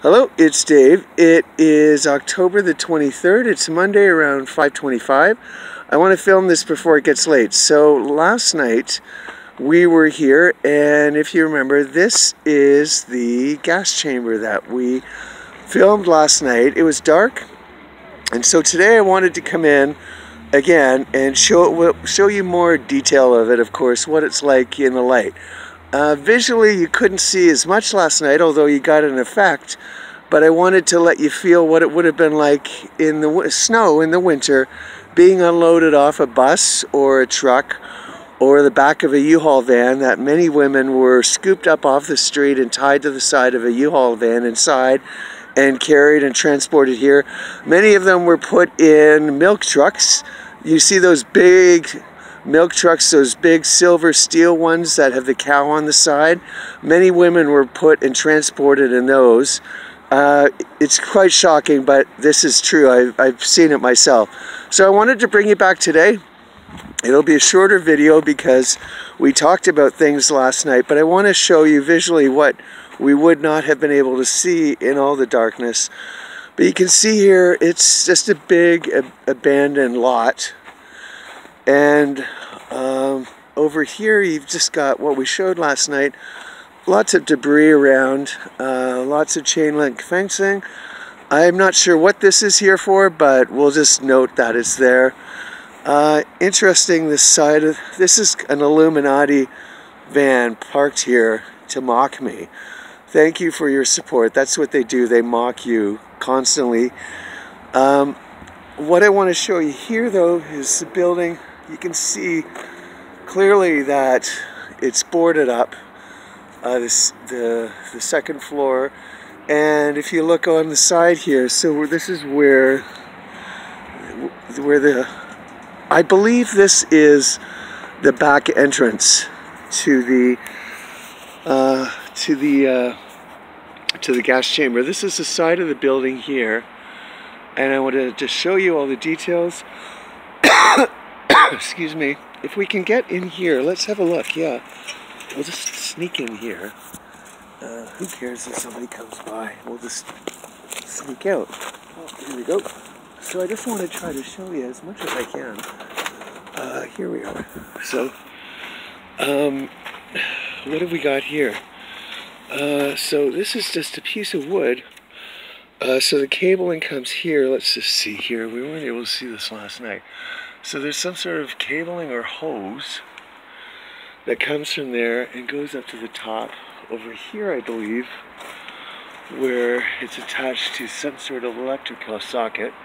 Hello, it's Dave. It is October the 23rd. It's Monday around 5:25. I want to film this before it gets late. So last night we were here, and if you remember, this is the gas chamber that we filmed last night. It was dark, and so today I wanted to come in again and show you more detail of it, of course, what it's like in the light. Visually, you couldn't see as much last night, although you got an effect, but I wanted to let you feel what it would have been like in the snow in the winter, being unloaded off a bus or a truck or the back of a U-Haul van that many women were scooped up off the street and tied to the side of a U-Haul van inside and carried and transported here. Many of them were put in milk trucks. You see those big milk trucks, those big silver steel ones that have the cow on the side. Many women were put and transported in those. It's quite shocking, but this is true. I've seen it myself. So I wanted to bring you back today. It'll be a shorter video because we talked about things last night, but I want to show you visually what we would not have been able to see in all the darkness. But you can see here, it's just a big abandoned lot. And over here you've just got what we showed last night, lots of debris around, lots of chain link fencing. I'm not sure what this is here for, but we'll just note that it's there. Interesting, this is an Illuminati van parked here to mock me. Thank you for your support. That's what they do, they mock you constantly. What I want to show you here though is the building. You can see clearly that it's boarded up, the second floor, and if you look on the side here, so this is where I believe this is the back entrance to the gas chamber. This is the side of the building here, and I wanted to show you all the details. Excuse me. If we can get in here, let's have a look. Yeah, we'll just sneak in here. Who cares if somebody comes by? We'll just sneak out. Oh, here we go. So I just want to try to show you as much as I can. Here we are. So, what have we got here? So this is just a piece of wood. So the cabling comes here. Let's just see here. We weren't able to see this last night. So there's some sort of cabling or hose that comes from there and goes up to the top over here, I believe, where it's attached to some sort of electrical socket.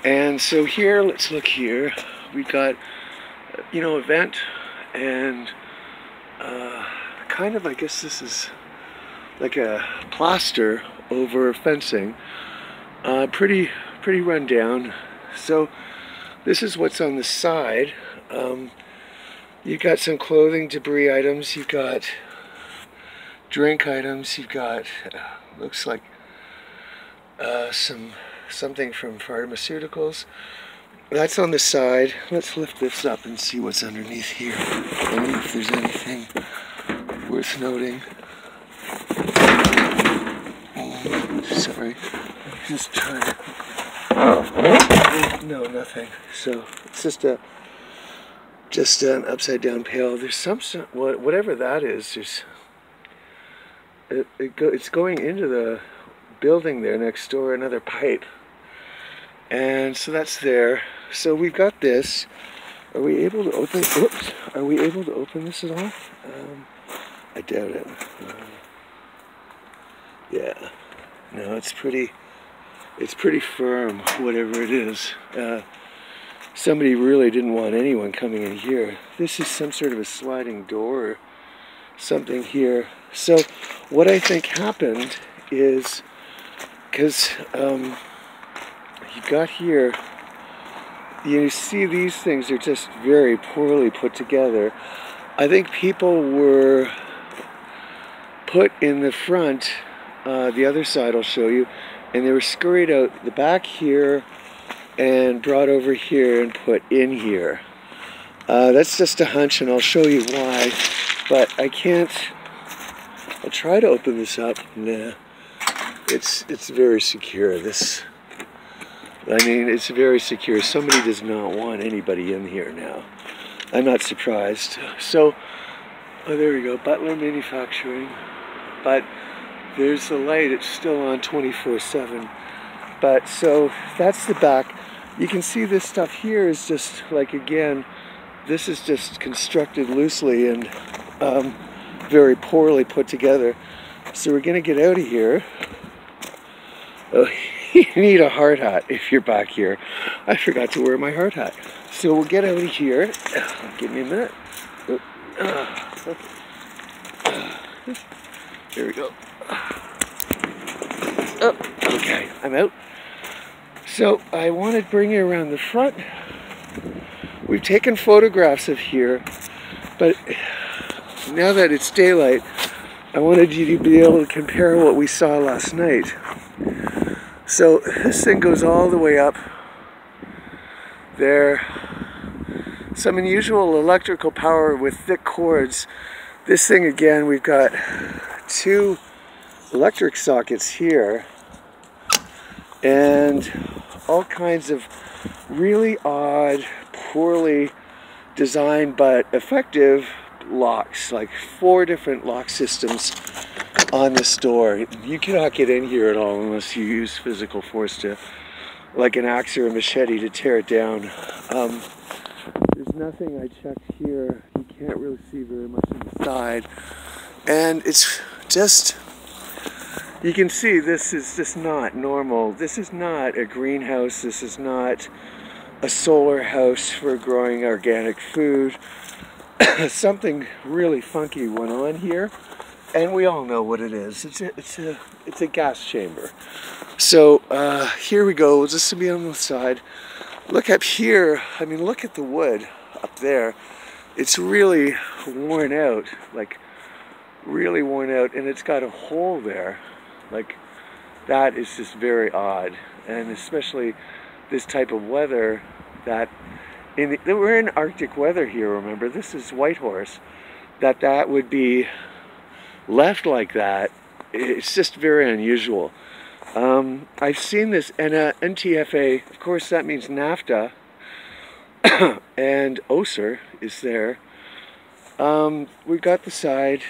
And so here, let's look here. We've got, you know, a vent and kind of, I guess this is like a plaster over fencing. Pretty run down. So this is what's on the side. You've got some clothing debris items, you've got drink items, you've got, looks like something from pharmaceuticals. That's on the side. Let's lift this up and see what's underneath here. I don't know if there's anything worth noting. Sorry, just trying to... No, nothing. So it's just an upside down pail. There's some whatever that is. It's going into the building there next door, another pipe, and so that's there. So we've got this. Are we able to open? Oops. Are we able to open this at all? I doubt it. Yeah. No, it's pretty firm, whatever it is. Somebody really didn't want anyone coming in here. This is some sort of a sliding door or something here. So what I think happened is, because you've got here, you see these things are just very poorly put together. I think people were put in the front, the other side I'll show you, and they were scurried out the back here and brought over here and put in here. That's just a hunch, and I'll show you why, but I can't. I'll try to open this up. Nah. It's very secure. This, I mean, it's very secure. Somebody does not want anybody in here now. I'm not surprised. So, oh, there we go, Butler Manufacturing. But there's the light, it's still on 24/7. But so that's the back. You can see this stuff here is just like, again, this is just constructed loosely and very poorly put together. So we're gonna get out of here. Oh, you need a hard hat if you're back here. I forgot to wear my hard hat. So we'll get out of here. Give me a minute. There we go. Oh, okay, I'm out. So I want to bring you around the front. We've taken photographs of here, but now that it's daylight, I wanted you to be able to compare what we saw last night. So this thing goes all the way up there. Some unusual electrical power with thick cords. This thing, again, we've got 2 electric sockets here and all kinds of really odd, poorly designed but effective locks, like 4 different lock systems on this door. You cannot get in here at all unless you use physical force to, like an axe or a machete, to tear it down. There's nothing, I checked here, you can't really see very much inside. And it's just, you can see this is just not normal. This is not a greenhouse, this is not a solar house for growing organic food. Something really funky went on here, and we all know what it is. It's a gas chamber. So here we go. We'll just be on the side. Look up here. I mean, look at the wood up there. It's really worn out, like really worn out, and it's got a hole there. Like, that is just very odd, and especially this type of weather. That we're in Arctic weather here, remember, this is Whitehorse, that would be left like that. It's just very unusual. I've seen this NTFA, of course that means NAFTA, and OSER is there. We've got the side,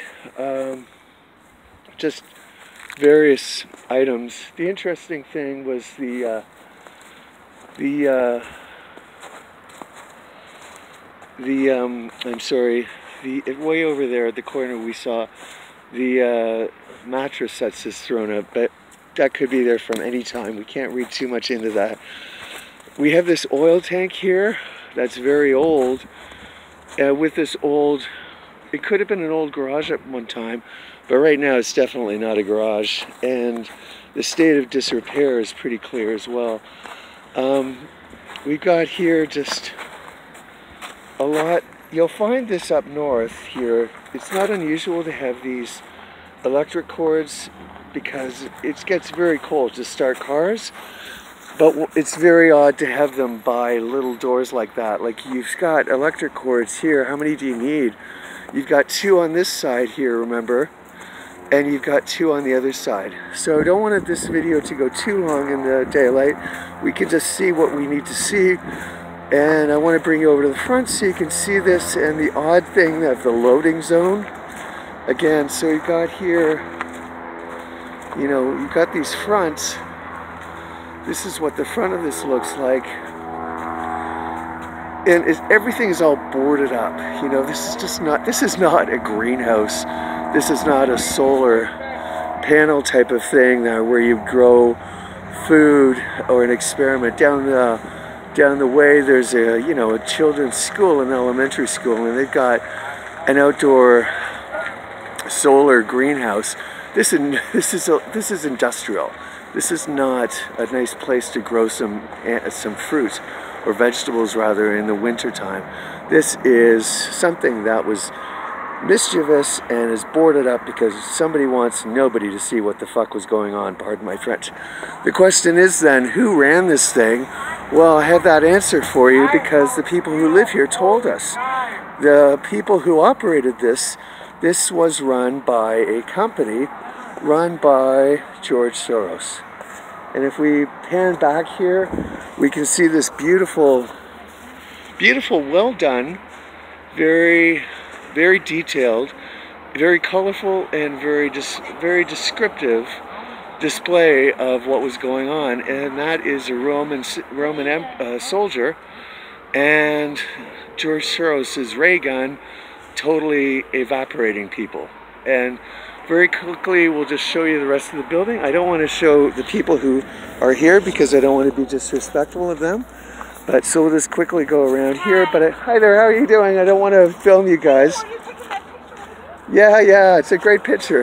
just various items. The interesting thing was the way over there at the corner we saw the mattress that's just thrown up, but that could be there from any time. We can't read too much into that. We have this oil tank here that's very old. With this old, it could have been an old garage at one time, but right now it's definitely not a garage, and the state of disrepair is pretty clear as well. We've got here just a lot. You'll find this up north here. It's not unusual to have these electric cords because it gets very cold to start cars, but it's very odd to have them by little doors like that. Like, you've got electric cords here. How many do you need? You've got 2 on this side here, remember, and you've got 2 on the other side. So I don't want this video to go too long in the daylight. We can just see what we need to see. And I want to bring you over to the front so you can see this and the odd thing of the loading zone. Again, so you've got here, you know, you've got these fronts. This is what the front of this looks like. And everything is all boarded up. You know, this is not a greenhouse. This is not a solar panel type of thing where you grow food or an experiment. Down the way there's a children's school, an elementary school, and they've got an outdoor solar greenhouse. This is industrial. This is not a nice place to grow some fruit or vegetables rather in the winter time. This is something that was mischievous and is boarded up because somebody wants nobody to see what the fuck was going on, pardon my French. The question is then, who ran this thing? Well, I have that answered for you because the people who live here told us. The people who operated this was run by a company run by George Soros. And if we pan back here, we can see this beautiful, well done, very detailed, very colorful, and very descriptive display of what was going on. And that is a Roman soldier, and George Soros' ray gun totally evaporating people. And very quickly, we'll just show you the rest of the building. I don't want to show the people who are here because I don't want to be disrespectful of them. But so we'll just quickly go around here. But hi there, how are you doing? I don't want to film you guys. Yeah, it's a great picture.